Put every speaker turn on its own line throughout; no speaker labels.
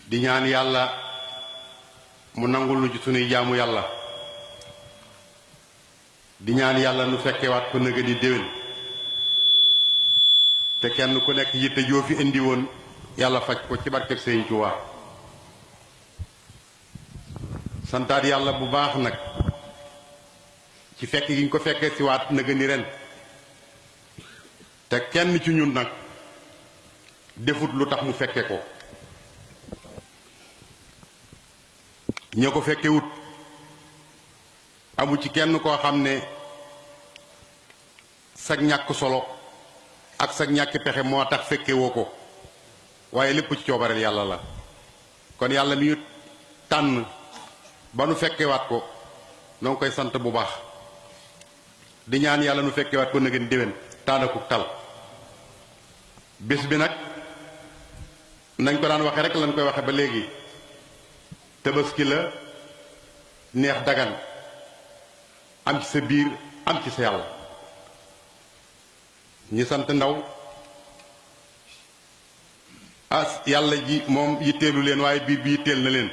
di ñaan yàlla mu nangul nu ci sunuy jaamu yàlla di ñaan yàlla nu fekkewaat ko nëga di déwén te kenn ku nekk yitte joo fi indi woon yàlla faj ko ci barkeb Sëriñ Tuubaa santaat yàlla bu baax nag ci fekk gi ñu ko fekkee si waat nëga ni ren te kenn ci ñun nag defut lu tax mu fekke ko ña ko fekke wut amu ci kenn koo xam ne sag ñàkk solo ak sag ñàkk pexe moo tax fekke woo ko waaye lépp ci coobareel yàlla la kon yàlla mi ñu tànn ba nu fekkewaat ko noo ngi koy sant bu baax di ñaan yàlla nu fekkewaat ko na ngeen déwén tànnakuk tal bés bi nag nañ ko daan waxe rek lañ koy waxe ba léegi tabaski la neex dagan am ci sa biir am ci sa yàlla ñi sant ndaw yàlla ji moom yitteelu leen waaye biir bi yitteel na leen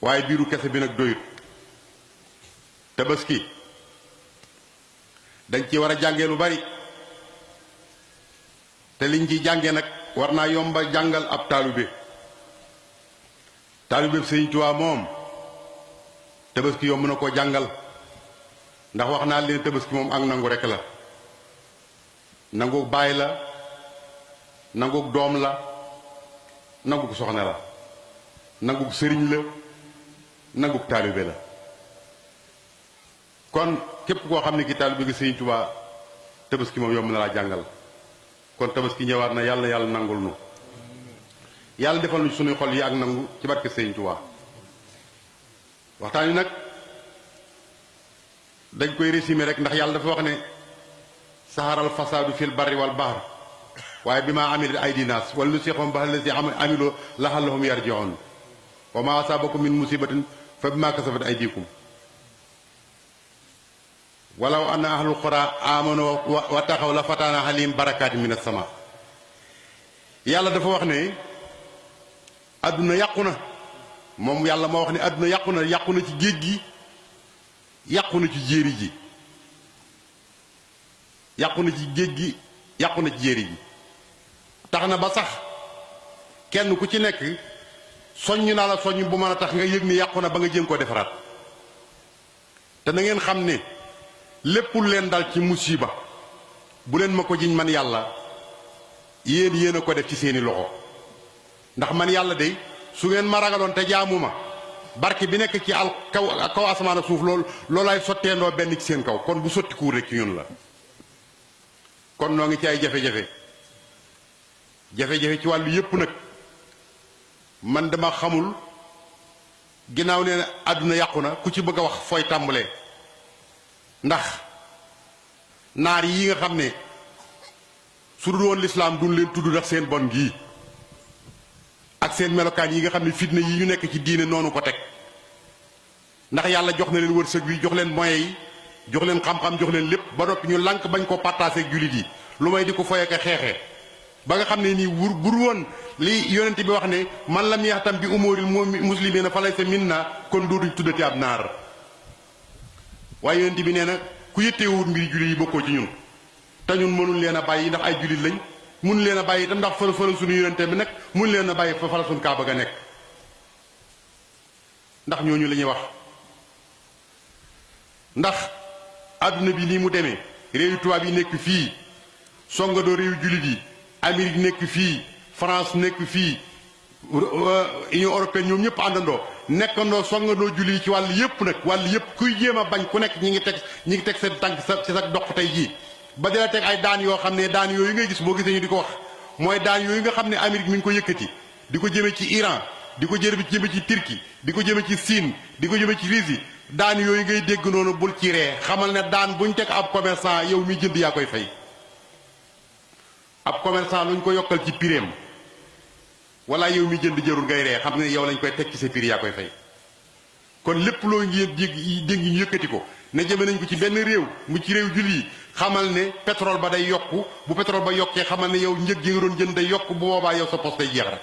waaye biiru kese bi nag doyut tabaski dañ ci war a jàngee lu bari te liñ ci jàngee nag war naa yomba jàngal ab taalibe Sëriñ Tuubaa moom tabaski yomb na koo jàngal ndax wax naa leen tabaski moom ak nangu rekk la nangu baay la nangu doom la nangu soxna la nangu sëriñ la nangu taalibe la kon képp koo xam ne ki taalibe gi Sëriñ Tuubaa tabaski moom yomb na laa jàngal kon tabaski ñëwaat na yàlla yàlla nangul nu yàlla defal nu sunuy xol yi ak nangu ci barke Sëriñ Tuubaa waxtaan wi nag dañ koy résumer rek ndax yàlla dafa wax ne saharal fasaadu fil barri wal bahr waaye bi maa amilat aydi naas wala nu seexoom ba la si amiloo laxallahum yarji'un wa maa asaabakum min musibatin fa bimaa kasabat aydikum walaw anna ahlul qura amanu wa taxaw la fataana alayhim barakaati min as-sama yàlla dafa wax ne àdduna yàqu na moom yàlla moo wax ne àdduna yàqu na ci géej gi yàqu na ci jéeri ji yàqu na ci géej gi yàqu na ci jéeri ji tax na ba sax kenn ku ci nekk soññ naa la soññ bu mën a tax nga yëg ni yàqu na ba nga jéem koo defaraat te na ngeen xam ne lépp lu leen dal ci musiba bu leen ma ko jiñ man yàlla yéen a ko def ci seeni loxo ndax man yàlla de su ngeen ma ragaloon te jaamu ma barke bi nekk ci kaw asamaan ak suuf loolaay sotteendoo benn ci seen kaw kon bu sotti kuur rek ci ñun la kon noo ngi ci ay jafe-jafe ci wàllu yépp nag man dama xamul ginnaaw nee na àdduna yàqu na ku ci bëgg a wax fooy tàmbalee ndax naar yi nga xam ne su dul woon lislaam duñ leen tudd ndax seen bon gii ak seen melokaan yi nga xam ne fitna yi ñu nekk ci diine noonu ko teg ndax yàlla jox na leen wërsëg wi jox leen moyens yi jox leen xam-xam jox leen lépp ba noppi ñu lànk bañ ko partagé ak jullit yi lu may di ko foye ko xeexee ba nga xam ne nii bur woon li yonent bi wax ne man lam yaxtam bi umuril muslimina fa laysa minna kon dootuñ tuddati ab naar waaye yonent bi nee na ku yëtteewut mbiri jullit yi bokkoo ci ñun te ñun mënuñ leen a bàyyi ndax ay jullit lañ mun leen a bàyyi itam ndax fële suñu yonente bi nag mun leen a bàyyi fa fala suñu kaaba ga nekk ndax ñooñu la ñuy wax ndax àdduna bi nii mu demee réewu tubaab yi nekk fii songadoo réewu jullit yi Amérique nekk fii France nekk fii Union européenne ñoom ñëpp àndandoo nekkandoo songandoo jullit yi ci wàll yëpp nag wàll yëpp kuy jéem a bañ ku nekk ñi ngi teg seen tànk ci sa dox tey jii ba dina teg ay daan yoo xam ne daan yooyu ngay gis boo gisee ñu di ko wax mooy daan yooyu nga xam ne Amérique mi ngi ko yëkkati di ko jëme ci Iran di ko jëme ci Turquie di ko jëme ci Chine di ko jëme ci Russie daan yooyu ngay dégg noonu bul ci ree xamal ne daan buñ teg ab commerçant yow mi jënd yaa koy fay ab commerçant luñ ko yokkal ci pireem wala yow mi jënd jërul ngay ree xam ne yow lañ koy teg ci sa prix yaa koy fay kon lépp loo ngi dégg ñu yëkkati ko ne jëme nañ ko ci benn réew mu ci réew julli yi xamal ne pétrole ba day yokku bu pétrole ba yokkee xamal ne yow njëg gi nga doon jënd day yokk bu boobaa yow sa poste day jeex rek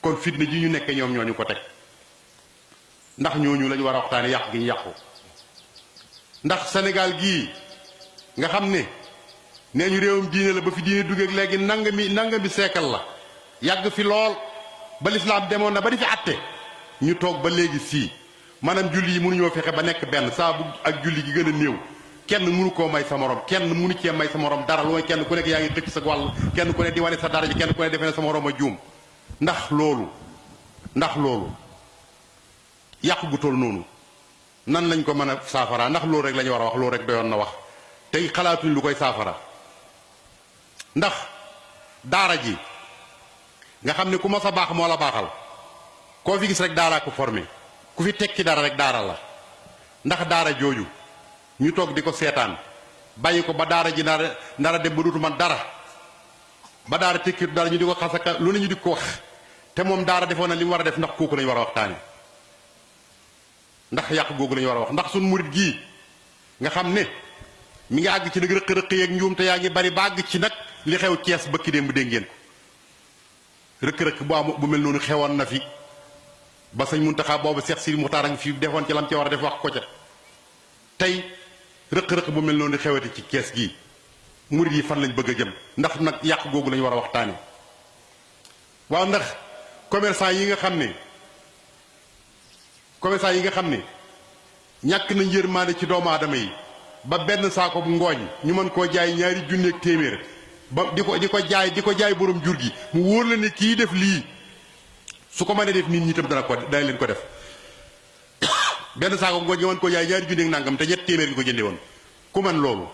kon fitna ji ñu nekk ñoom ñoo ñu ko teg ndax ñooñu lañu war a waxtaane yàq gi ñu yàqu ndax Sénégal gii nga xam ne nee ñu réewum diine la ba fi diine duggee léegi nangami seekal la yàgg fi lool ba lislaam demoon na ba di fi àtte ñu toog ba léegi sii maanaam julli yi mënuñoo fexe ba nekk benn saabu ak julli gi gën a néew kenn mënu koo may sa morom kenn mënu cee may sa morom dara lu mooy kenn ku nekk yaa ngi xëcc sa wàll kenn ku ne di wane sa dara ji kenn ku ne defee ne sa morom a juum ndax loolu yàqu gu toll noonu nan lañ ko mën a saafara ndax loolu rek la ñu war a wax loolu rek doyoon na wax tey xalaatuñ lu koy saafara ndax daara ji nga xam ne ku ma sa baax moo la baaxal koo fi gis rek daaraa ko formé ku fi tekki dara rek daara la ndax daara jooju ñu toog di ko seetaan bàyyi ko ba daara ji ndara dem ba duutu man dara ba daara tekki dara ñu di ko xasaka lu ne ñu di ko wax te moom daara defoon na li mu war a def ndax kooku lañu war a waxtaane ndax yàq googu lañu war a wax ndax suñ murit gii nga xam ne mi ngi àgg ci nag rëq-rëq yeeg njuum te yaa ngi bari ba àgg ci nag li xew Cees bëkki démb dégg ngeen ko rëq-rëq bu mel noonu xewoon na fi ba sëñ Muntaxa boobu Seex Sidi Muxtaar a ngi fi defoon ci lam ci war a def wax ko ca tey rëq-rëq bu mel noonu xewati ci Cees gii murit yi fan lañ bëgg a jëm ndax nag yàq googu lañu war a waxtaane waaw ndax commerçant yi nga xam ne ñàkk nañ yërmaande ci doomu aadama yi ba benn saako bu ngooñ ñu mën koo jaay ñaari junneeg téeméer ba di ko jaay borom jur gi mu wóor la ne kii def lii su ko mënee def nit ñi itam dana leen ko def benn saako bu ngooñ nga mën koo jaay ñaari junneeg nangam te ñett téeméer nga ko jënde woon ku mën loolu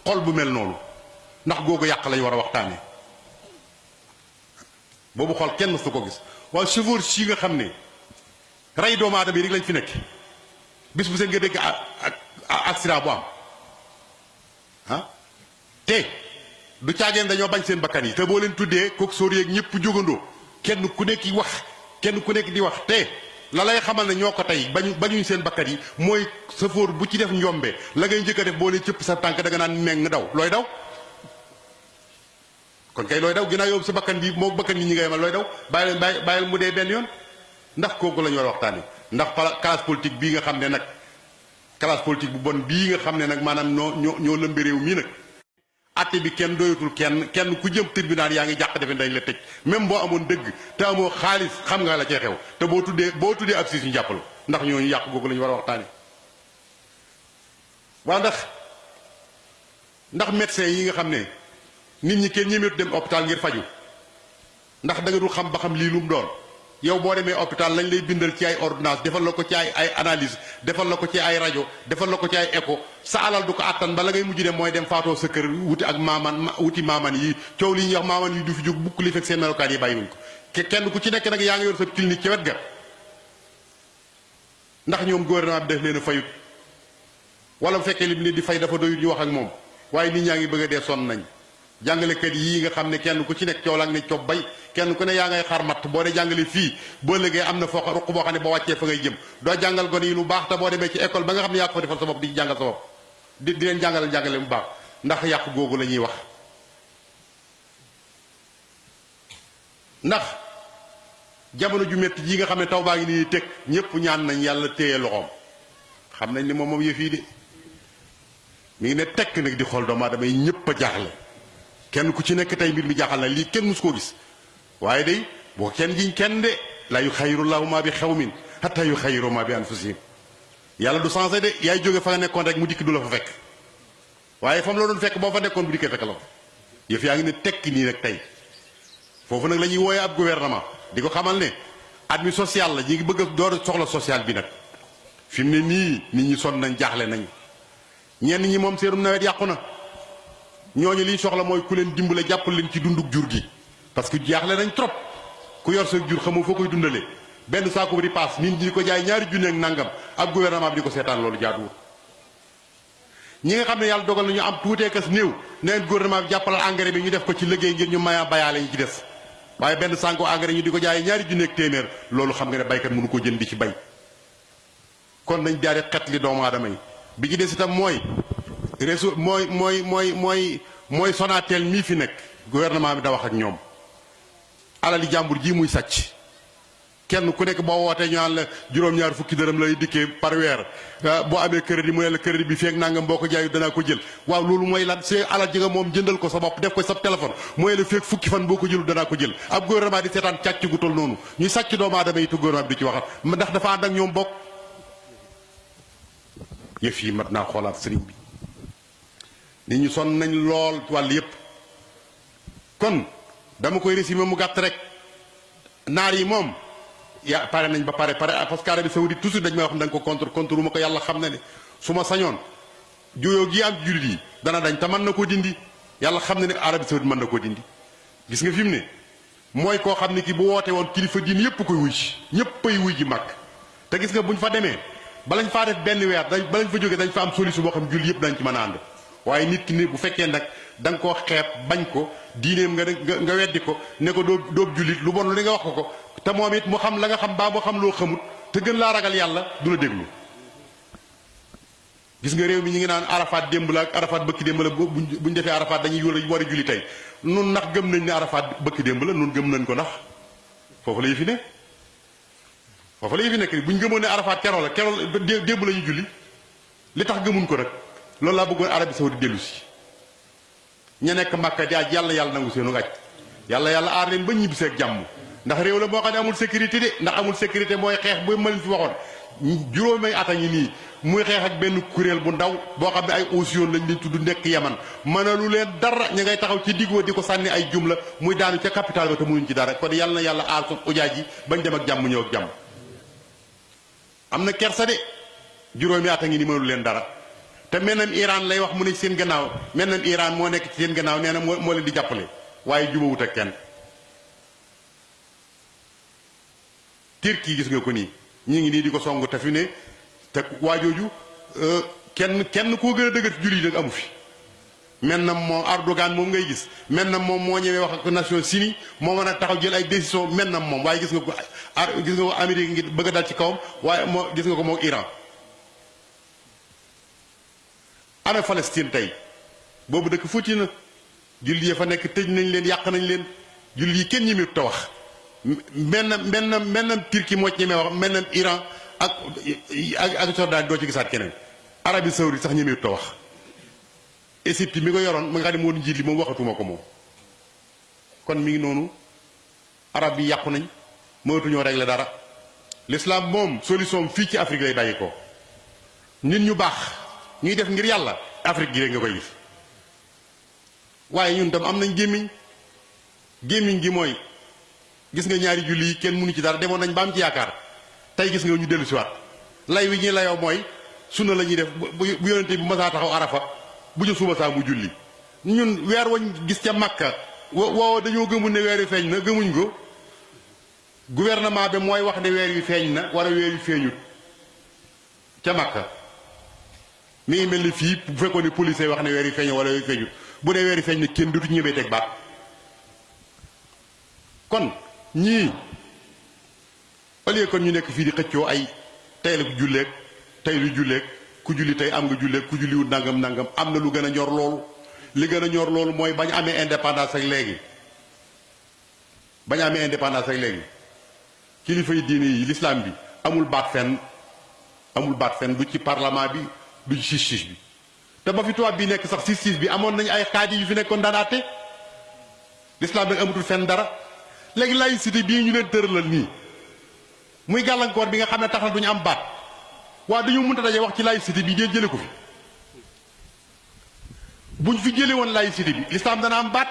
xol bu mel noonu ndax googu yàq lañ war a waxtaane boobu xol kenn su ko gis waaye chauffeur si nga xam ne rey doomu aadama yi rek lañ fi nekk bis bu seen nga dégg accident bu am te du caageen dañoo bañ seen bakkan yi te boo leen tuddee kook sóor yeeg ñëpp jógandoo kenn ku nekk di wax te la lay xamal ne ñoo ko tey bañuñ seen bakkan yi mooy sëfoor bu ci def njombe la ngay njëkk a def boo leen cëpp sa tànk da nga naan meng daw looy daw kon kay looy daw ginnaaw yow sa bakkan bi moo bakkan yi ñi ngay ma looy daw bàyyil mu dee benn yoon ndax kooku la ñu war a waxtaane ndax classe politique bii nga xam ne nag classe politique bu bon bii nga xam ne nag maanaam ñoo lëmbi réew mii nag atte bi kenn doyatul kenn ku jëm tribunal yaa ngi jàq defe dañ la tëj même boo amoon dëgg te amoo xaalis xam nga la cee xew te boo tuddee ab siis ñu jàppal ndax ñooñu yàq googu la ñu war a waxtaane waaw ndax médecin yi nga xam ne nit ñi kenn ñemeetu dem hôpital ngir faju ndax da nga dul xam ba xam lii lu mu doon yow boo demee hôpital lañ lay bindal ci ay ordonnance defal la ko ci ay analyse defal la ko ci ay rajo defal la ko ci ay écho sa alal du ko attan ba la ngay mujj dem mooy dem faatoo sa kër wuti maaman yi coow li ñuy wax maaman yi du fi jóg bukk li fekk seen melokaan yi bàyyiwuñ ko kenn ku ci nekk nag yaa ngi yor sa clinique ci wet ga ndax ñoom gouvernement bi def leen a fayut wala bu fekkee li mu leen di fay dafa doyut ñu wax ak moom waaye nit ñaa ngi bëgg a dee sonn nañ jàngalekat yii nga xam ne kenn ku ci nekk coow la ne cob bay kenn ku ne yaa ngay xar matt boo dee jàngale fii boo léegi am na foo ruq boo xam ne boo wàccee fa ngay jëm doo jàngal gone yi lu baax te boo demee ci école ba nga xam ne yaa ko fa defal sa bopp di jàngal sa bopp di leen jàngale bu baax ndax yàqu googu la ñuy wax ndax jamono ju métti ji nga xam ne taw baa ngi nii teg ñëpp ñaan nañ yàlla téye loxoom xam nañ ni moom yëf yi de mi ngi ne tekk nag di xool doomu aadama yi ñëpp a jaaxle kenn ku ci nekk tey mbir mi jaaxal na lii kenn mus koo gis waaye day boo kenn jiñ kenn de la yu xayrullahu ma bi xawmin hatta yu xayru ma bi anfusihim yàlla du sensé de yaay jóge fa nga nekkoon rek mu dikk du la fa fekk waaye fam la doon fekk boo fa nekkoon bu dikkee fekk la fa yëf yaa ngi ne tekk nii rek tey foofu nag la ñuy wooyee ab gouvernement di ko xamal ne admi social la ñi ngi bëgg a door soxla social bi nag fi mu ne nii nit ñi sonn nañ jaaxle nañ ñenn ñi moom seenum nawet yàqu na ñooñu liñ soxla mooy ku leen dimbale jàppal leen ci dunduk jur gi parce que jaaxle nañ trop ku yor sa jur xamoo foo koy dundalee benn saako bi di paas nit ñi di ko jaay ñaari junne ak nangam ab gouvernement bi di ko seetaan loolu jaaduwul ñi nga xam ne yàlla dogal na ñu am tuutee kas néew neen gouvernement bi jàppalal engrais bi ñu def ko ci liggéey ngir ñu maya bayaale ñu ci des waaye benn sànko engrais ñu di ko jaay ñaari junne ak téeméer loolu xam nga ne baykat mënu ko jënd di ci bay kon nañ jaare xet li doomu aadama yi bi ci des itam mooy réseau mooy Sonatel mii fi nekk gouvernement bi da wax ak ñoom alali jàmbur ji muy sàcc kenn ku nekk boo wootee ñu naan la juróom-ñaar fukki dërëm lay dikkee par weer boo amee crédit mu ne la crédit bi feeg nangam boo ko jaayu danaa ko jël waaw loolu mooy lan c'est alal ji nga moom jëndal ko sa bopp def ko sa téléphone mooy la feeg fukki fan boo ko jëlu danaa ko jël ab gouvernement di seetaan càcc gu toll noonu ñuy sàcc doomu aadama yi te gouvernement bi di ci waxat ndax dafa ànd ak ñoom bokk yëf yi mat naa xoolaat sëriñ bi nit ñu sonn nañ lool wàll yépp kon dama koy résumé mu gàtt rek naar yi moom yaa pare nañ ba pare parce que Arabie Saoudite toujours dañ may wax da nga ko contre ma ko yàlla xam na ne su ma sañoon juyoo gi am jullit yi dana dañ te mën na koo dindi yàlla xam na ne Arabie Saoudite mën na koo dindi gis nga fi mu ne mooy koo xam ne ki bu woote woon kilifa diin yépp koy wuy ji ñépp ay wuy ji màgg te gis nga buñ fa demee balañ faa def benn weer balañ fa jógee dañ fa am solution boo xam jullit yépp dañ ci mën a ànd waaye nit ki ni bu fekkee nag da nga koo xeeb bañ ko diineem nga weddi ko ne ko doob jullit lu bon li nga wax ko te moom it mu xam la nga xam baa mu xam loo xamut te gën laa ragal yàlla du la déglu gis nga réew mi ñu ngi naan Arafat démb la ak Arafat bëkki démb la buñ defee Arafat dañuy war a julli tey nun ndax gëm nañ ne Arafat bëkki démb la nun gëm nañ ko ndax foofu la yëfi ne foofu la yëfi nekk buñ gëmoon ne Arafat keroo la démb la ñuy julli li tax gëmuñ ko rek loolu laa bëggoon Arabie Saoudite dellu si ña nekk Makka di aj yàlla nangu seenu aj yàlla aar leen ba ñibbisee ak jàmm ndax réew la moo xam ne amul sécurité de ndax amul sécurité mooy xeex bu ma leen fi waxoon juróomi at a ngi nii muy xeex ak benn kuréel bu ndaw boo xam ne ay Aussion lañ leen tudd nekk Yaman mënalu leen dara ña ngay taxaw ci diggoo di ko sànni ay jumla muy daanu ca capital ba te mënuñ ci dara kon yàlla na yàlla aar ko ujaaj yi bañ dem ak jàmm ñëw ak jàmm am na kersa de juróomi at a ngi nii mënalu leen dara te mennam Iran lay wax mu ne ci seen gannaaw mennam Iran moo nekk ci seen gannaaw nee na moo leen di jàppale waaye jubawut ak kenn Turquie gis nga ko nii ñu ngi nii di ko song te fi ne te waajooju kenn koo gën a dëgër jullit yi nag amu fi mennam moom Erdogan moom ngay gis mennam moom moo ñëwee wax ak Nations Unies moo mën a taxaw jël ay décision mennam moom waaye gis nga ko Amérique ngi bëgg a dal ci kawam waaye moo gis nga ko moom Iran ana Palestine tey boobu dëkk fuuti na jullit yi fa nekk tëj nañ leen yàq nañ leen jullit yi kenn ñemewut te wax mennam Turquie moo ci ñemee wax mennam Iran ak Jordan doo ci gisaat keneen Arabie Saoudite sax ñemewut te wax Égypte mi ko yoroon ma nga xam ne moo di njiit li moom waxatuma ko moom kon mi ngi noonu arab yi yàqu nañ mënatuñoo régler dara l'islam moom solution fii ci Afrique lay bàyyi ko nit ñu baax ñuy def ngir yàlla Afrique gi rek nga koy gis waaye ñun tam am nañ gémmiñ gi mooy gis nga ñaari julli yi kenn mënu ci dara demoon nañ ba am ci yaakaar tey gis nga ñu dellu si waat lay wi ñuy layoo mooy sunna la ñuy def bu yonente bu masaa taxaw arafa bu ñu suba saa mu julli ñun weer wañ gis ca Makka woo dañoo gëmul ne weer wi feeñ na gëmuñ ko gouvernement bi mooy wax ne weer wi feeñ na wala weer wi feeñut ca Makka mi ngi mel ni fii bu fekkoon ne police wax ne weer wi feeñ na wala weer wi feeñut bu dee weer wi feeñ na kenn dutu ñëwee teg baat kon ñii au lieu kon ñu nekk fii di xëccoo ay tey la ku julleeg tey lu julleeg ku julli tey am nga julleeg ku julliwut nangam nangam am na lu gën a ñor loolu li gën a ñor loolu mooy bañ amee indépendance ak léegi bañ amee indépendance ak léegi kilifa yi diine yi l'islam bi amul baat fenn du ci parlement bi du ci justice bi te ba fi tubaab bi nekk sax justice bi amoon nañu ay xaadi yu fi nekkoon daan àtte l'islam bi amatul fenn dara léegi laïcité bii ñu leen tëralal nii muy gàllankoor bi nga xam ne tax na duñu am baat waa dañoo mënta daje wax ci laïcité bi ngeen jële ko fi buñ fi jële woon laïcité bi l'islam dana am baat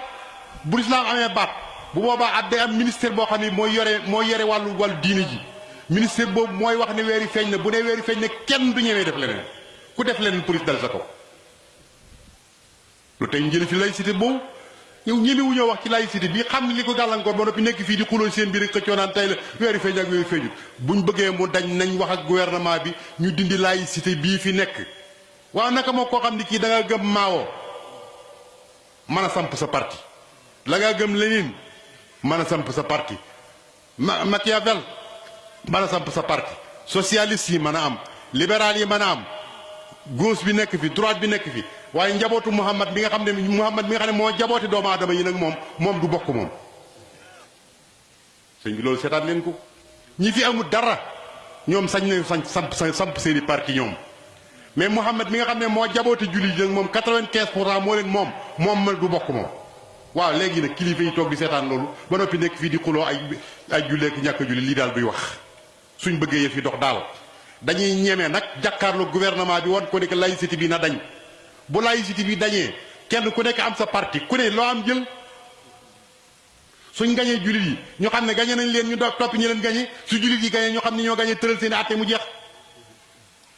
bu l'islam amee baat bu boobaa at day am ministère boo xam ne mooy yore wàllu diine ji ministère boobu mooy wax ne weeri feeñ na bu ne weeri feeñ na kenn du ñëwee def leneen ku def leneen police dal sa kaw lu tey njële fi laïcité boobu yow ñëmewu ñoo wax ci laïcité bi xam ne li ko gàllankoor ba noppi nekk fii di xuloo seen biir xëccoo naan tey la weeri feeñ ak weeri feeñut buñ bëggee mu dañ nañ wax ak gouvernement bi ñu dindi laïcité bii fi nekk waaw naka moo koo xam ne kii da nga gëm Mao mën a samp sa parti la nga gëm Lénine mën a samp sa parti Machiavel mën a samp sa parti socialiste yi mën a am libéral yi mën a am gauche bi nekk fi droite bi nekk fi waaye njabootu Muhammad mi nga xam ne moo jaboote doomu aadama yi nag moom du bokk moom sëñ bi loolu seetaan leen ko ñi fi amul dara ñoom sañ nañu samp seeni parti ñoom mais Muhammad mi nga xam ne moo jaboote jullit nag moom 95% moo leen moom du bokk moom waaw léegi nag kilifa yi toog di seetaan loolu ba noppi nekk fii di xuloo ay julleek ñàkk a julli lii daal duy wax suñ bëggee yëf yi dox daal dañuy ñeme nag jàkkaarloo gouvernement bi wan ko ne que laïcité bi na dañ bu laïcité bi dañee kenn ku nekk am sa parti ku ne loo am jël suñ gañee jullit yi ñu xam ne gañe nañ leen ñu topp ñi leen gañe su jullit yi gañee ñu xam ne ñoo gañee tëral seen àtte mu jeex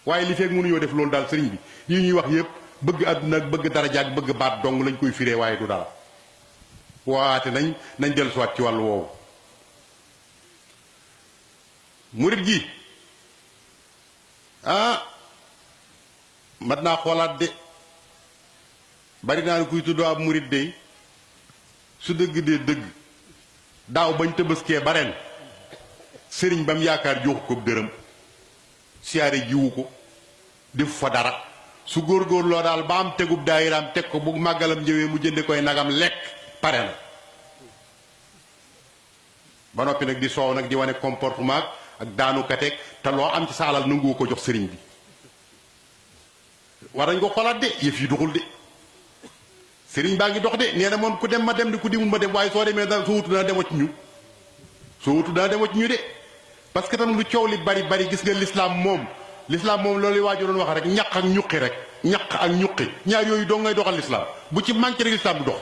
waaye li feeg mënuñoo def loolu daal sëriñ bi yi ñuy wax yëpp bëgg àdduna ak bëgg daraja ak bëgg baat dong lañ koy firee waaye du dara waate nañ dellusiwaat ci wàllu woowu murit gi mat naa xoolaat de bari naa ne kuy tuddoo ab murit de su dëgg dee dëgg daaw bañ tëbëskee ba ren sëriñ ba mu yaakaar joxu ko dërëm siyaare jiwu ko defu fa dara su góorgóorloo daal ba am tegub daayiraam teg ko bu màggalam ñëwee mu jënde koy nagam lekk pare na ba noppi nag di soow nag di wane comportement ak daanu kateeg te loo am ci sa alal nanguwoo ko jox sëriñ bi war nañ ko xolaat de yëf yi doxul de sëriñ baa ngi dox de nee na moom ku dem ma dem di ku dimul ma dem waaye soo demee da soo wutu dana demoo ci ñu de parce que tam lu coow li bari bari gis nga l'islam moom loolu waaju doon wax rek ñaq ak ñuqi ñaar yooyu doo ngay doxal l'islam bu ci manqué rek l'islam du dox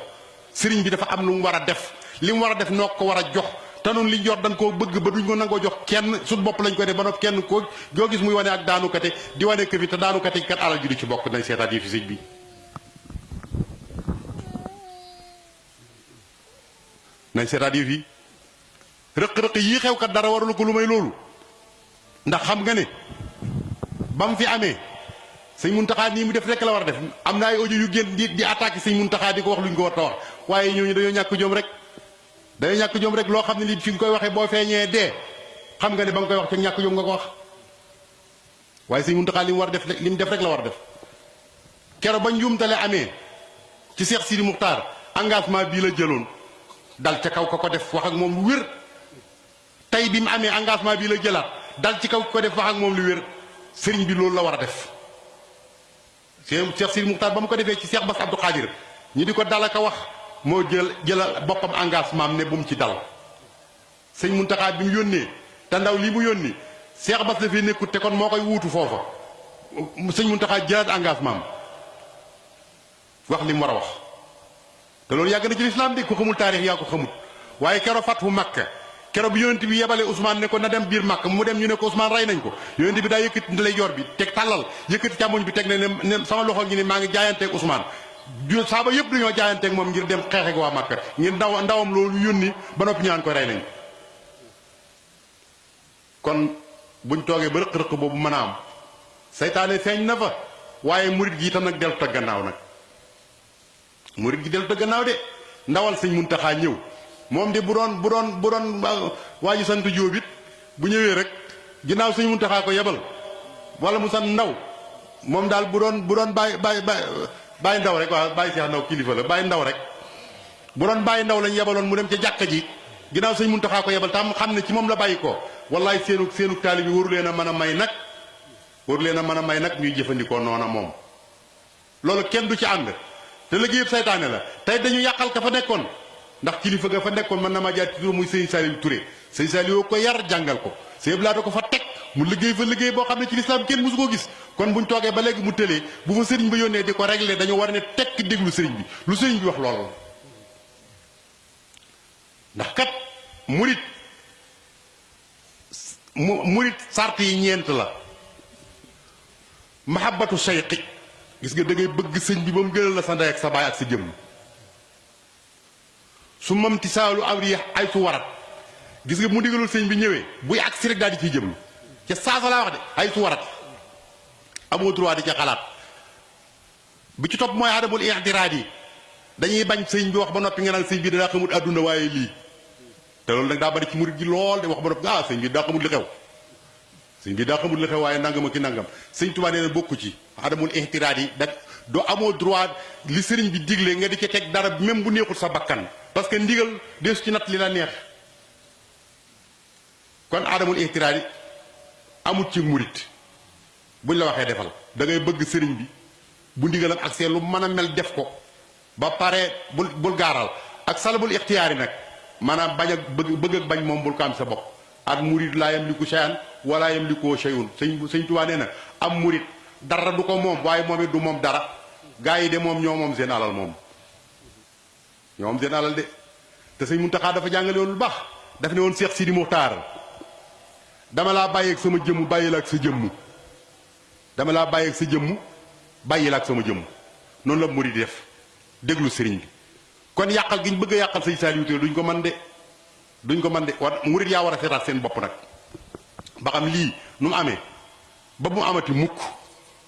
sëriñ bi dafa am lu mu war a def li mu war a def noo ko war a jox te noonu li jot dañ koo bëgg ba duñ ko nangoo jox kenn suñ bopp lañ ko def ba noppi kenn ko goo gis muy wane ak daanukate di wane këfi te daanukate kat alal ji du ci bokk nañ seetaat yi fi sëñ bi nañ seetaat yi fi rëq-rëq yii xew kat dara warul ko lu may loolu ndax xam nga ne ba mu fi amee sëñ Muntaxa nii mu def rek la war a def am na ay audio yu génn di attaqué sëñ Muntaxa di ko wax lu ñu ko war a wax waaye ñooñu dañoo ñàkk jom rek loo xam ne lii fi nga koy waxee boo feeñee dee xam nga ne ba nga koy wax ca ñàkk jom nga ko wax waaye sëñ Muntaxa li mu war a def li mu def rek la war a def kero ba njuumtale amee ci Cheikh Sidi Muxtaar engagement bii la jëloon dal ca kaw ko def wax ak moom lu wér tey bi mu amee engagement bii la jëlaat dal ci kaw ko def wax ak moom lu wér sëriñ bi loolu la war a def Cheikh Sidi Muxtaar ba mu ko defee ci Cheikh Bass Abdou Khadir ñu di ko dal ak a wax moo jëlal boppam engagement am ne bu mu ci dal sëñ Muntaxa bi mu yónnee te ndaw lii mu yónni Cheikh Bass la fi nekkut te kon moo koy wuutu foofa sëñ Muntaxa jëlaat engagement am wax li mu war a wax te loolu yàgg na ci lislaam de ko xamul taarix yaa ko xamut waaye kero fathu Makka kero bi yonent bi yebale Ousmane ne ko na dem biir Makka mu dem ñu ne ko Ousmane rey nañ ko yonent bi daa yëkkati ndeyjoor bi teg tàllal yëkkati càmmoñ bi teg ne sama loxo ngi ne maa ngi jaayanteeg Ousmane saaba yëpp dañoo jaayanteeg moom ngir dem xeex ak waa Makka ngir ndawam loolu yónni ba noppi ñaan ko rey nañ kon buñ toogee ba rëq-rëq boobu mën a am seytaane feeñ na fa waaye murit gi itam nag dellu ta gannaaw nag murit gi dellu ta gannaaw de ndawal sëñ Muntaxa ñëw moom de bu doon waa ji sant Jóob it bu ñëwee rek ginnaaw sëñ Muntaxa ko yebal wala mu sant ndaw moom daal bu doon bàyyi ndaw rek waaw bàyyi seex ndaw kilifa la bàyyi ndaw rek bu doon bàyyi ndaw lañ yebaloon mu dem ca jàkka ji ginnaaw sëñ Muntaxa ko yebal tam xam ne ci moom la bàyyi ko wallaay seenu taalibi waru leen a mën a may nag ñuy jëfandikoo noona moom loolu kenn du ci ànd te liggéeyub saytaane la tey dañu yàqal ka fa nekkoon ndax kilifa ga fa nekkoon mën na ma jaar ci tur muy sëñ Saliou Touré sëñ Saliou ko yar jàngal ko sëñ Blaata ko fa teg mu liggéey fa liggéey boo xam ne ci lislaam kenn mosu ko gis kon buñ toogee ba léegi mu tëlee bu fa sëriñ ba yónnee di ko régler dañu war ne tekk déglu sëriñ bi lu sëriñ bi wax loolu ndax kat murit sart yi ñeent la mahabbatu sayqi gis nga da ngay bëgg sëñ bi ba mu gënal la sa ndey ak sa baay ak sa jëmm su mam tisaalu amri ay su warat gis nga mu digalul sëñ bi ñëwee buy agsi rek daal di ciy jëm ca saasa laa wax de ay su warat amoo droit di ca xalaat bi ci topp mooy adamul i'tiraad yi dañuy bañ sëñ bi wax ba noppi nga naan sëñ bi daa xamut àdduna waaye lii te loolu nag daa bari ci murit gi lool de wax ba noppi sëñ bi daa xamut li xew sëñ bi daa xamul la xew waaye nangam ak ki nangam sëñ Tuubaa nee na bokku ci adamul ihtiraat yi da doo amoo droit li sëriñ bi digle nga di ca teg dara même bu neexul sa bakkan parce que ndigal deesu ci natt li la neex kon adamul ihtiraat yi amut ci murit buñ la waxee defal da ngay bëgg sëriñ bi bu ndigalam ak seen lu mën a mel def ko ba pare bul gaaral ak salabul ixtiyaar yi nag maanaam bañ ak bëgg ak bañ moom bul ko am sa bopp ak murit laa yamliku shay'an wala yamliku shay'un sëñ Tuubaa nee na am murit dara du ko moom waaye moom it du moom dara gaa yi de moom ñoo moom seen alal moom ñoo moom seen alal de te sëñ Muntaxaa dafa jàngale woon lu baax daf ne woon Seex Sidi Muxtaar dama laa bàyyeeg sama jëmm bàyyi la ak sa jëmm dama laa bàyyeeg sa jëmm bàyyi la ak sama jëmm noonu la murit def déglu sëriñ bi kon yàqal gi ñu bëgg a yàqal sëñ Saliou Touré duñ ko mën de war murit yaa war a seetaat seen bopp nag ba xam lii nu mu amee ba mu amati mukk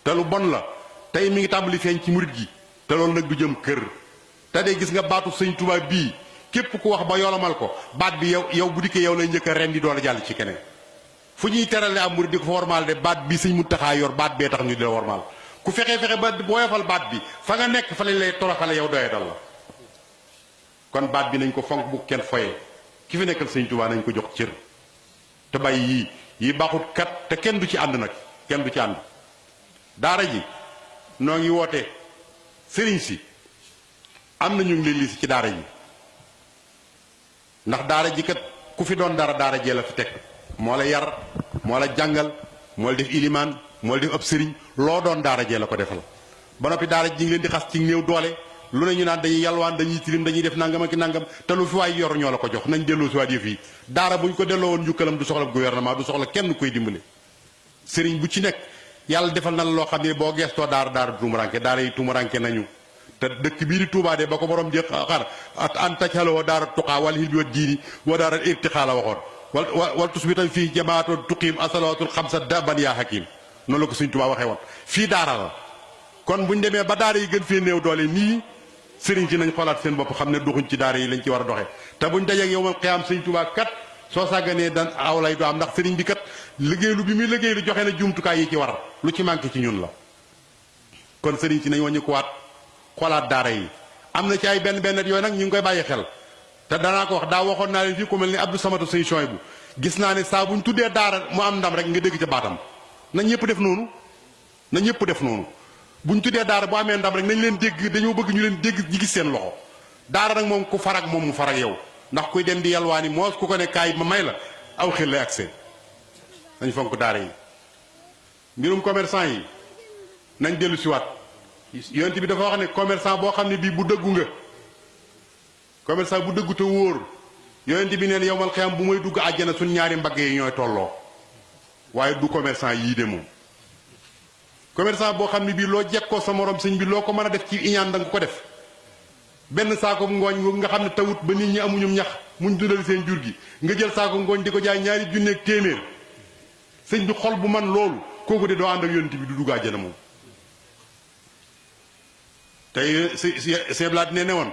te lu bon la tey mi ngi tàmbali feeñ ci murit gi te loolu nag du jëm kër te de gis nga baatu sëñ Tuubaa bii képp ku wax ba yolomal ko baat bi yow bu dikkee yow lay njëkk a ren di doole jàll ci keneen fu ñuy terale am murit di ko fa wormaal de baat bi sëñ Muntaxaa yor baat bee tax ñu di la wormaal ku fexe ba booyofal baat bi fa nga nekk fa lañ lay toroxale yow doyee dal la kon baat bi nañ ko fonk bu kenn foye ki fi nekkal sëñ Tuubaa nañ ko jox cër te bàyyi yii baaxut kat te kenn du ci ànd nag kenn du ci ànd daara ji noo ngi woote sëriñ si am na ñu ngi leen lii si ci daara ji ndax daara ji kat ku fi doon dara daara jee la fi teg moo la yar moo la jàngal moo la def ilimaan moo la def ab sëriñ loo doon daara jee la ko defal ba noppi daara ji ngi leen di xas ci néew doole lu ne ñu naan dañuy yalwaan dañuy tilim dañuy def nangam ak nangam te lu fi waay yor ñoo la ko jox nañ delloo si waat yëf yi daara bu ñu ko delloo woon njukkalam du soxla gouvernement du soxla kenn koy dimbale sëriñ bu ci nekk yàlla defal na la loo xam ne boo geestoo daara tumuranke daara yi tumuranke nañu te dëkk bii di Tuubaa de ba ko borom di xar an tajxaloo daara tuqaa wala xil bi wa diini wa daara irtiqaa la waxoon wal tusbitan fii jamaatu tuqiim asalawaatul xamsa daban yaa hakim noonu la ko Sëriñ Tuubaa waxee woon fii daara la kon buñ demee ba daara yi gën fee néew doole nii sëriñ si nañ xoolaat seen bopp xam ne duxuñ ci daara yi lañ ci war a doxee te buñ dajeeg yow mal xiyaam Sëriñ Tuubaa kat soo sàgganee dan aw lay do am ndax sëriñ bi kat liggéeylu bi muy liggéeylu joxe na jumtukaay yi ci war lu ci manqué ci ñun la kon sëriñ si nañ wàññi ko waat xoolaat daara yi am na ci ay benn yooyu nag ñu ngi koy bàyyi xel te danaa ko wax daa waxoon naa leen fii ku mel ni Abdou Samatu Sëñ Souhaïbou gis naa ne saa buñ tuddee daara mu am ndam rek nga dégg ca baatam na ñëpp def noonu buñ tuddee daara bu amee ndam rek nañ leen dégg dañoo bëgg ñu leen dégg ñi gis seen loxo daara nag moom ku farag moom mu farag yow ndax kuy dem di yalwaani moos ku ko ne kaay ma may la aw xel lay accès nañ fonk daara yi mbirum commerçant yi nañ dellu si waat yonent bi dafa wax ne commerçant boo xam ne bii bu dëggu nga commerçant bu dëggu te wóor yonent bi neen yowmal xiyaam bu may dugg àjjana suñ ñaari mbagg yi ñooy tolloo waaye du commerçant yii de moom commerçant boo xam ne bii loo jekkoo sa morom sëñ bi loo ko mën a def ci iñaan da nga ko def benn saako ngooñ nga xam ne tawut ba nit ñi amuñum ñax muñ dundal seen jur gi nga jël saako ngooñ di ko jaay ñaari junneeg téeméer sëñ bi xol bu man loolu kooku de doo ànd ak yonent bi du dugg àjjana moom tey seeblaat ne woon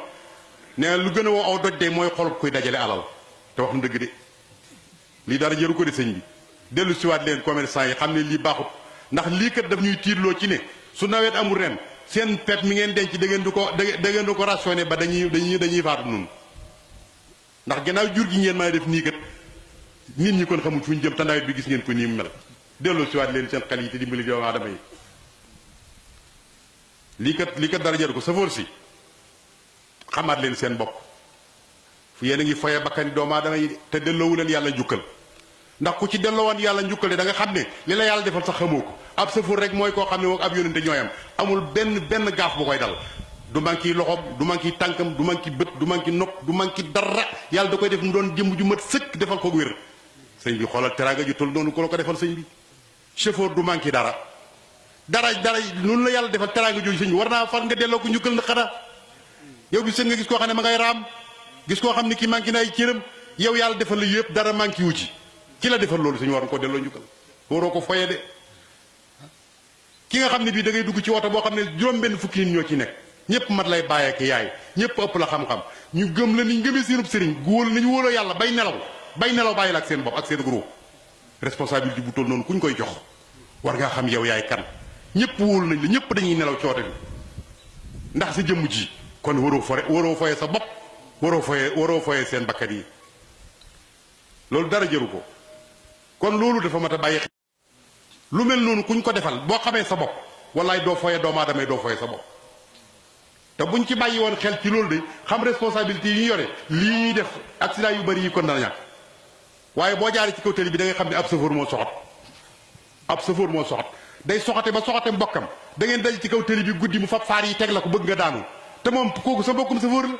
ne lu gën a woo aw doj de mooy xol kuy dajale alal te wax na dëgg de lii dara jëru ko de sëñ bi dellu siwaat leen commerçant yi xam ne lii baaxut ndax lii kat daf ñuy tiitloo ci ne su nawet amul ren seen pet mi ngeen denc da ngeen du ko rationné ba dañuy faatu noonu ndax gannaaw jur gi ngeen mën a def nii kat nit ñi kon xamul fu ñu jëm te nawet bi gis ngeen ko nii mu mel dellu siwaat leen seen xel yi te dimbali doomu aadama yi lii kat dara jëru ko safoor si xamaat leen seen bopp fu yéen a ngi foye bakkani doomu aadama yi te delloowu leen yàlla njukkal ndax ku ci delloo woon yàlla njukkal de da nga xam ne li la yàlla defal sax xamoo ko ab safoor rek mooy koo xam ne moom ab yónente ñooyam amul benn gaaf bu koy dal du manqué loxoom du manqué tànkam du manqué bët du manqué nopp du manqué dara yàlla da koy def mu doon jëmm ju mat sëkk defal ko wér sëñ bi xoolal teraanga ju toll noonu ko la ko defal sëñ bi chauffeur du manqué dara noonu la yàlla defal teraanga jooju sëñ bi war naa far nga delloo ko njukkal na xanaa yow bi seen nga gis koo xam ne ma ngay raam gis koo xam ne ki manqué na ay cëram yow yàlla defal la yëpp dara manqué wu ci la defal loolu suñu war ko delloo njukkal waroo ko foye de ki nga xam ne bii da ngay dugg ci woto boo xam ne juróom-benn fukki nit ñoo ci nekk ñëpp mat lay bàyyee ak yaay ñëpp ëpp la xam-xam ñu gëm la ni ñu gëmee seenub sëriñ wóolu nañu wóoloo yàlla bay nelaw bàyyi la ak seen bopp ak seen groupe responsabilité bu toll noonu kuñ koy jox war ngaa xam yow yaay kan ñëpp wóolu nañ la ñëpp dañuy nelaw ci woote bi ndax sa jëmm ji kon waroo foye sa bopp waroo foye seen bakkat yi loolu dara jëru ko kon loolu dafa mat a bàyyi xel lu mel noonu kuñ ko defal boo xamee sa bopp wallaay doo foye doomu aadama doo foye sa bopp te buñ ci bàyyi woon xel ci loolu de xam responsabilité yi ñu yore lii ñuy def accident yu bari yi kon dana ñàkk waaye boo jaaree ci kaw tali bi da ngay xam ne ab chauffeur moo soxat ab chauffeur moo soxat day soxate ba soxate mbokkam da ngeen daj ci kaw tali bi guddi mu fab faar yi teg la ko bëgg nga daanu te moom kooku sa mbokkum chauffeur la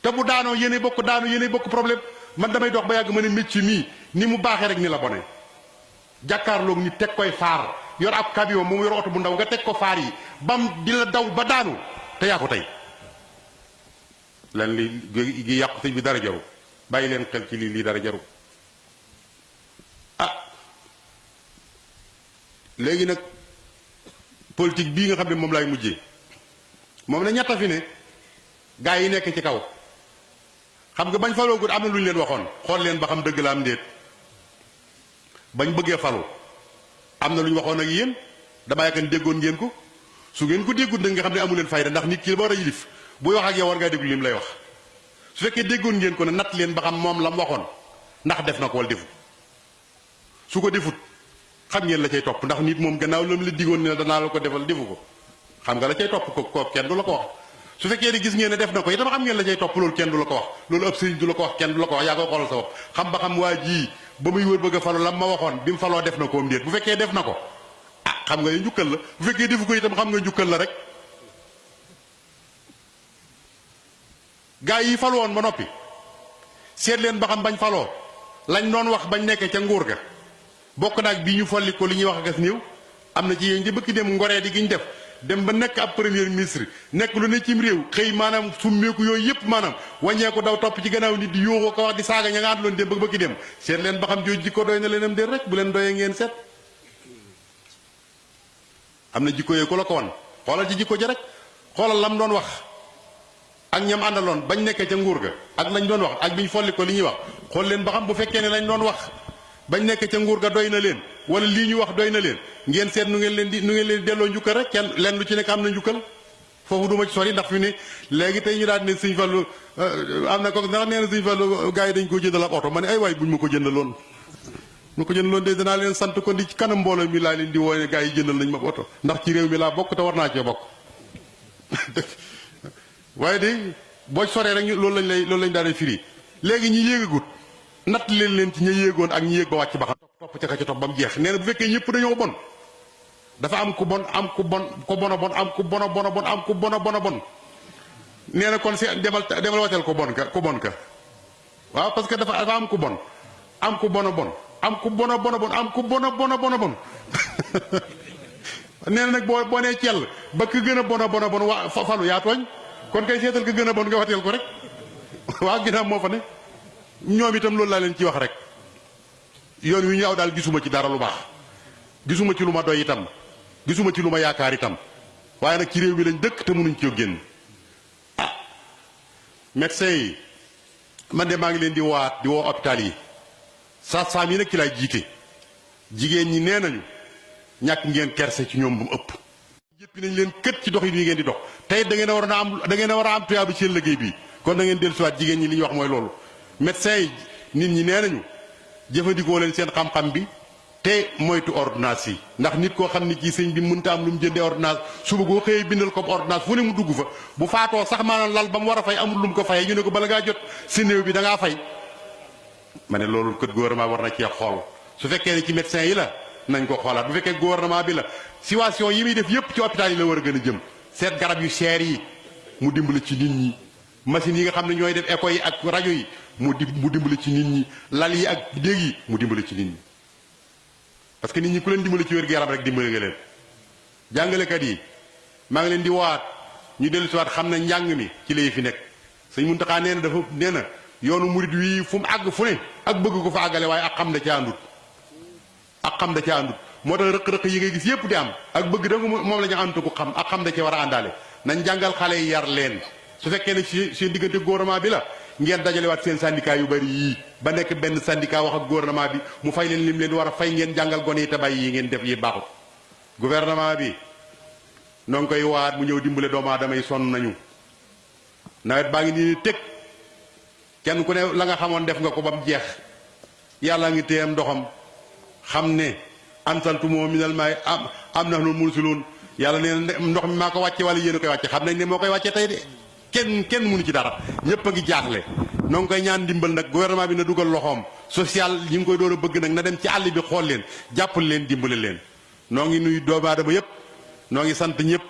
te bu daanoo yéenay bokk problème man damay dox ba yàgg ma ne métier mii ni mu baaxee rek ni la bone jàkkaarloog ni teg koy faar yor ab camion moom yor oto bu ndaw nga teg ko faar yi bam di la daw ba daanu te yaa ko tey len li gi yàqu sëñ bi dara jaru bàyyi leen xel ci lii dara jaru ah léegi nag politique bii nga xam ne moom laay mujjee moom ne ñetta fi ne gaa yi nekk ci kaw xam nga bañ faloo gut am na lu ñu leen waxoon xool leen ba xam dëgg la am ndéet bañ bëggee falu am na lu ñu waxoon ak yéen damaa yaakaar ne déggoon ngeen ko su ngeen ko déggut nag nga xam ne amu leen fayda ndax nit ki ba war a yilif buy wax ak yow war ngaa déglu lim lay wax su fekkee déggoon ngeen ko ne natt leen ba xam moom la mu waxoon ndax def na ko wala defut su ko defut xam ngeen la cay topp ndax nit moom gannaaw lam la digoon ne danaa la ko defal defu ko xam nga la cay topp ko kenn du la ko wax su fekkee ne gis ngeen ne def na ko itam xam ngeen la cay topp loolu kenn du la ko wax loolu ab sëriñ du la ko wax kenn du la ko wax yaa koy xoolal sa bopp xam ba xam waa ji ba muy wër bëgg a falu lam ma waxoon bi mu faloo def na ko am déet bu fekkee def na ko ah xam nga njukkal la bu fekkee defu ko itam xam nga njukkal la rek gaa yi falu woon ba noppi seet leen ba xam bañ faloo lañ doon wax bañ nekkee ca nguur ga bokk naag bii ñu folli ko li ñuy wax akas néew am na ci yéen di bëkki dem ngoree di gi ñu def dem ba nekk ab premier ministre nekk lu ne cim réew xëy maanaam summeeku yooyu yëpp maanaam wàññeeku daw topp ci gannaaw nit di yóoxoo ko wax di saaga ña nga àndoon dem ba bëkki dem seet leen ba xam jooju jikko doy na leenam déet rek bu leen doyee ngeen seet am na jikko yooyu ku la ko wan xoolal ci jikko ja rek xoolal lam doon wax ak ñam àndaloon bañ nekkee ca nguur ga ak lañ doon wax ak biñ folli ko li ñuy wax xool leen ba xam bu fekkee ne lañ doon wax bañ nekk ca nguur ga doy na leen wala lii ñu wax doy na leen ngeen seet nu ngeen leen di delloo njukkal rek kenn leen lu ci nekk am na njukkal foofu duma ci sori ndax fi ne léegi tey ñu daal ne Sëñ Fallu am na ko ndax nee na Sëñ Fallu gars yi dañ ko jëndal ab oto ma ne ay waay buñ ma ko jëndaloon mu ko jëndaloon de danaa leen sant ko di ci kanam mbooloo mi laa leen di wooye gars yi jëndal nañ ma oto ndax ci réew mi laa bokk te war naa cee bokk waaye de boo soree rek loolu lañ daal di firi léegi ñi yéegagut natt leen ci ña yéegoon ak ñi yéeg ba wàcc ba xam topp ca ka ca topp ba mu jeex nee na bu fekkee ñëpp dañoo bon dafa am ku bon am ku bon ko bon a bon am ku bon a bon a bon am ku bon a bon a bon nee na kon si demal wateel ko bon ka waaw parce que dafa am ku bon am ku bon a bon am ku bon a bon a bon am ku bon a bon a bon a bon nee na nag boo nee cell ba ka gën a bon a bon a bon waa falu yaa tooñ kon kay seetal ka gën a bon nga wateel ko rek waaw ginnaaw moo fa ne ñoom itam loolu laa leen ci wax rek yoon wi ñu aw daal gisuma ci dara lu baax gisuma ci lu ma doy itam gisuma ci lu ma yaakaar itam waaye nag ci réew mi lañ dëkk te mënuñ ci génn ah médecin yi man de maa ngi leen di woo hôpital yi sages-femmes yi nag ci laay jiite jigéen ñi nee nañu ñàkk ngeen kerse ci ñoom bu mu ëpp jëppi nañ leen kët ci dox yi ngeen di dox tey da ngeen a war a am tuyaaba ci seen liggéey bi kon da ngeen dellusiwaat jigéen ñi li ñuy wax mooy loolu médecin yi nit ñi nee nañu jëfandikoo leen seen xam-xam bi te moytu ordonnance yi ndax nit koo xam ni kii sëñ bi mënta am lu mu jëndee ordonnance suba goo xëyee bindal ko ordonnance fu ne mu dugg fa bu faatoo sax maanaam lal ba mu war a fay amul lu mu ko fayee ñu ne ko bala ngaa jot si néew bi da ngaa fay ma ne loolu kët gouvernement war na cee xool su fekkee ne ci médecin yi la nañ ko xoolaat bu fekkee gouvernement bi la situation yi muy def yépp ci hôpital yi la war a gën a jëm seet garab yu seer yi mu dimbali ci nit ñi machines yi nga xam ne ñooy def écho yi ak rajo yi mu dimbali ci nit ñi lal yi ak déeg yi mu dimbali ci nit ñi parce que nit ñi ku leen dimbali ci wér-gu-yaram rek dimbali nga leen jàngalekat yi maa ngi leen di waat ñu dellu si waat xam ne njàng mi ci lay fi nekk sëñ Muntaxa nee na yoonu murit wii fu mu àgg fu ne ak bëgg ko fa àggale waaye ak xam da ca àndut moo tax rëq-rëq yi ngay gis yépp di am ak bëgg da moom la ñu àndut ko xam ak xam da ca war a àndaale nañ jàngal xale yi yar leen su fekkee ne seen diggante gouvernement bi la ngeen dajalewaat seen syndicat yu bari yii ba nekk benn syndicat wax ak gouvernement bi mu fay leen lim leen war a fay ngeen jàngal gone yi te bàyyi yi ngeen def yi baaxut gouvernement bi noo ngi koy waat mu ñëw dimbale doomu aadama yi sonn nañu nawet baa ngi nii teg kenn ku ne la nga xamoon def nga ko ba mu jeex yàlla ngi téyam ndoxam xam ne ansaltumoo minal maay am na noonu mursiluun yàlla nee na ndox mi maa ko wàcce wala yéen a koy wàcce xam nañ ne moo koy wàcce tey de kenn mënu ci dara ñëpp a ngi jaaxle noo ngi koy ñaan ndimbal nag gouvernement bi na dugal loxoom social ñi ngi koy door a bëgg nag na dem ci àll bi xool leen jàppal leen dimbale leen noo ngi nuyu doomu aadama yëpp noo ngi sant ñëpp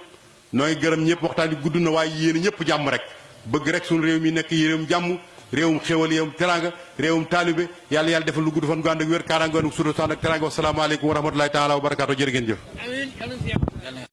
noo ngi gërëm ñëpp waxtaan bi gudd na waaye yéen ñëpp jàmm rek bëgg rek suñu réew mi nekk réewum jàmm réewum xéwal réewum teranga réewum taalibe yàlla defal lu gudd fan gu ànd ak wér kaaraange ak sutura ak teranga wasalaamaaleykum wa rahmatulahi taala wa barakaatu jërë ngeen jëf